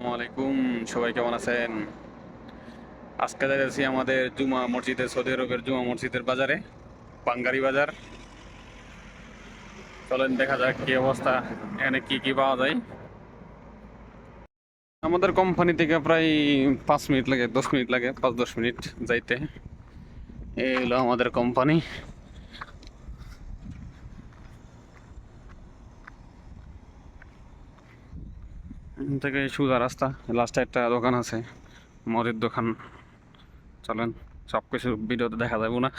আসসালামু আলাইকুম। সবাই কেমন আছেন? আজকে যাচ্ছি আমাদের জুমা মসজিদে, সৌদি আরবের জুমা মসজিদের বাজারে, বাঙ্গারি বাজার। চলেন দেখা যাক কি অবস্থা, এখানে কি কি পাওয়া যায়। আমাদের কোম্পানি থেকে প্রায় 5 মিনিট লাগে, 10 মিনিট লাগে, 5-10 মিনিট যাইতে। এই হলো আমাদের কোম্পানি। এখান থেকে সোজা রাস্তা, লাস্টে একটা দোকান আছে, মুদির দোকান। চলেন, সব কিছু ভিডিওতে দেখা যাবো না।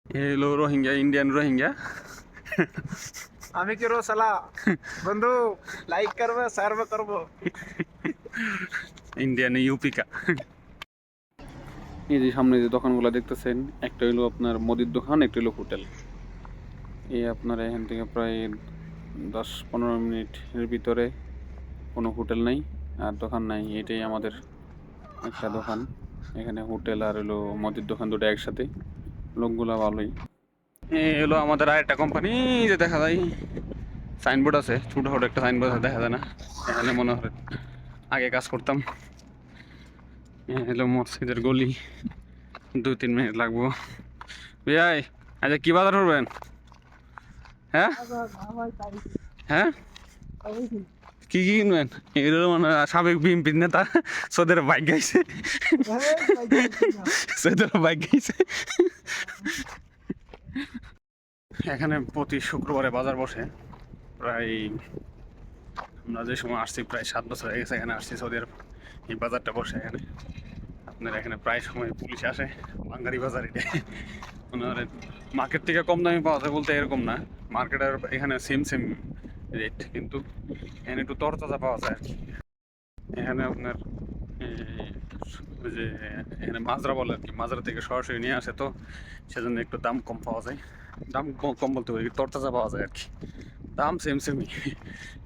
এই হলো রোহিঙ্গা, ইন্ডিয়ান রোহিঙ্গা। আমি কি সালা বন্ধু লাইক করবে সার্ভ করবো। ইন্ডিয়ান ইউপিকা। এই যে সামনে যে দোকানগুলো দেখতেছেন, একটা হইলো আপনার মুদির দোকান, একটা হইলো হোটেল। এই আপনার এখান থেকে প্রায় 10-15 মিনিটের ভিতরে কোনো হোটেল নাই আর দোকান নাই। এটাই আমাদের একটা দোকান। এখানে হোটেল আর হলো মুদির দোকান দুটো একসাথে। লোকগুলা ভালোই। এই হলো আমাদের আরেকটা কোম্পানি, যে দেখা যায় সাইনবোর্ড আছে, ছোটখাটো একটা সাইনবোর্ড আছে, দেখা যায় না। এখানে মনে হয় আগে কাজ করতাম। হলো মসজিদের গলি, 2-3 মিনিট লাগবো। ভাই আচ্ছা, কি বাজার করবেন? হ্যাঁ হ্যাঁ, কি কি কিনবেন? এগুলো মানে সাবেক বিএনপি নেতা সৌদের বাইক গাইছে, সৌদের বাইক গাইছে। এখানে প্রতি শুক্রবারে বাজার বসে। প্রায় আমরা যে সময় আসছি, প্রায় 7 বছর হয়ে গেছে এখানে আসছি সৌদি আরব। এই বাজারটা বসে এখানে। আপনার এখানে প্রায় সময় পুলিশ আসে। বাঙ্গারি বাজার এটা মনে হয় মার্কেট থেকে কম দামে পাওয়া যায় বলতে এরকম না, মার্কেটের এখানে সেম সেম রেট, কিন্তু এখানে একটু তরতাজা পাওয়া যায় আর কি। এখানে আপনার ওই যে এখানে মাজরা বলে আর কি, মাজরা থেকে সরাসরি নিয়ে আসে, তো সেজন্য একটু দাম কম পাওয়া যায়। দাম কম বলতে পারি, তরতাজা পাওয়া যায় আর কি। দাম সেম সেমই।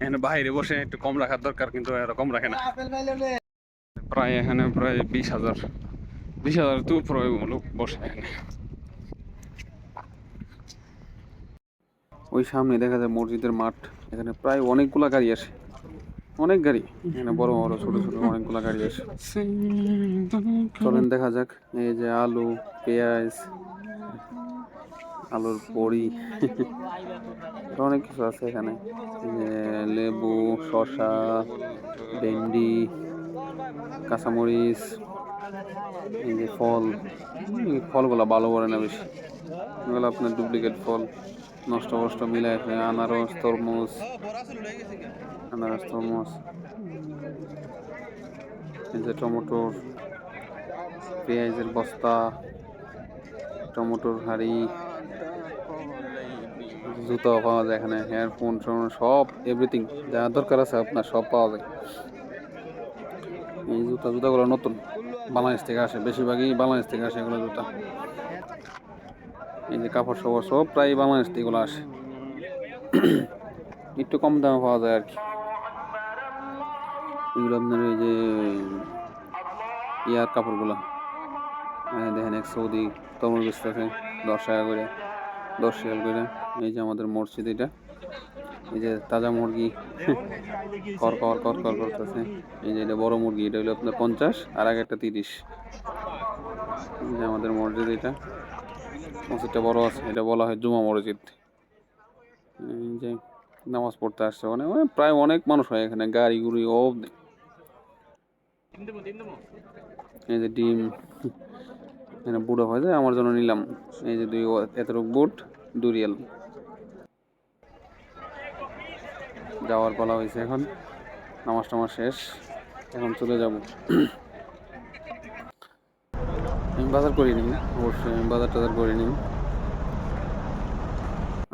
এখানে বাইরে বসে একটু কম রাখার দরকার, কিন্তু এরকম রাখে না। প্রায় এখানে প্রায় 20,000 তো প্রায় লোক বসে এখানে। ওই সামনে দেখা যায় মসজিদের মাঠ, এখানে প্রায় অনেকগুলা গাড়ি আসে, অনেক গাড়ি। এখানে বড় বড় ছোট ছোট অনেকগুলা গাড়ি আসে। চলেন দেখা যাক। এই যে আলু, পেঁয়াজ, আলুর বড়ি, অনেক কিছু আছে এখানে। এই যে লেবু, শসা, ভেন্ডি, কাঁচামরিচ, এই যে ফল। এই ফলগুলো ভালো করে না বেশি, এগুলো আপনার ডুপ্লিকেট ফল, নষ্ট নষ্ট মিলাই আছে। আনারস, তরমুজ, আনারস, তরমুজ, এই যে টমেটোর, পেঁয়াজের বস্তা, টমেটোর হাড়ি, জুতো পাওয়া যায় এখানে, হেয়ারফোন সব এভরিথিং যা দরকার আছে আপনার সব পাওয়া যায়। এই জুতাগুলো নতুন, বাংলাদেশ থেকে আসে, বেশিরভাগই বাংলাদেশ থেকে আসে এগুলো জুতা। এই যে কাপড় সাপড় সব প্রায় বাংলাদেশ থেকে এগুলো আসে, একটু কম দামে পাওয়া যায় আর কি। এগুলো আপনার এই যে ইয়ার কাপড়গুলো দেখেন, এক সৌদি তরমুজ বেচতেছে 10 টাকা করে, 10 রিয়াল করে। এই যে আমাদের মসজিদ এটা, এই যে তাজা মুরগি কর কর কর কর করতেছে। এই যে এটা বড় মুরগি, এটা হলো আপনার 50 আর আগে একটা 30। এই যে আমাদের মসজিদ এটা, মসজিদটা বড় আছে, এটা বলা হয় জুমা মসজিদ। এই যে নামাজ পড়তে আসছে প্রায় অনেক মানুষ হয় এখানে, গাড়ি গুড়ি ও। এই যে ডিম, এখানে বুড়ো হয়ে যায়, আমার জন্য নিলাম। এই যে এতটুকু বুট 2 রিয়াল। যাওয়ার পালা হয়েছে এখন, নামাজ টামাজ শেষ, এখন চলে যাব। আমি বাজার করিনি, অবশ্যই আমি বাজার টাজার করিনি।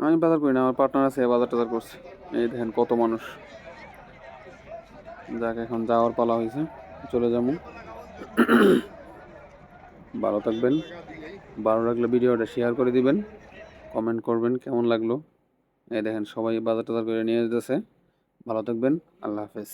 আমি বাজার করি না, আমার পার্টনার আছে বাজার টাজার করছে। এই দেখেন কত মানুষ। যাক, এখন যাওয়ার পালা হয়েছে, চলে যাবো। ভালো থাকবেন, ভালো লাগলে ভিডিওটা শেয়ার করে দিবেন, কমেন্ট করবেন কেমন লাগলো। এই দেখেন সবাই বাজার টাজার করে নিয়ে যেতেছে। ভালো থাকবেন, আল্লাহ হাফেজ।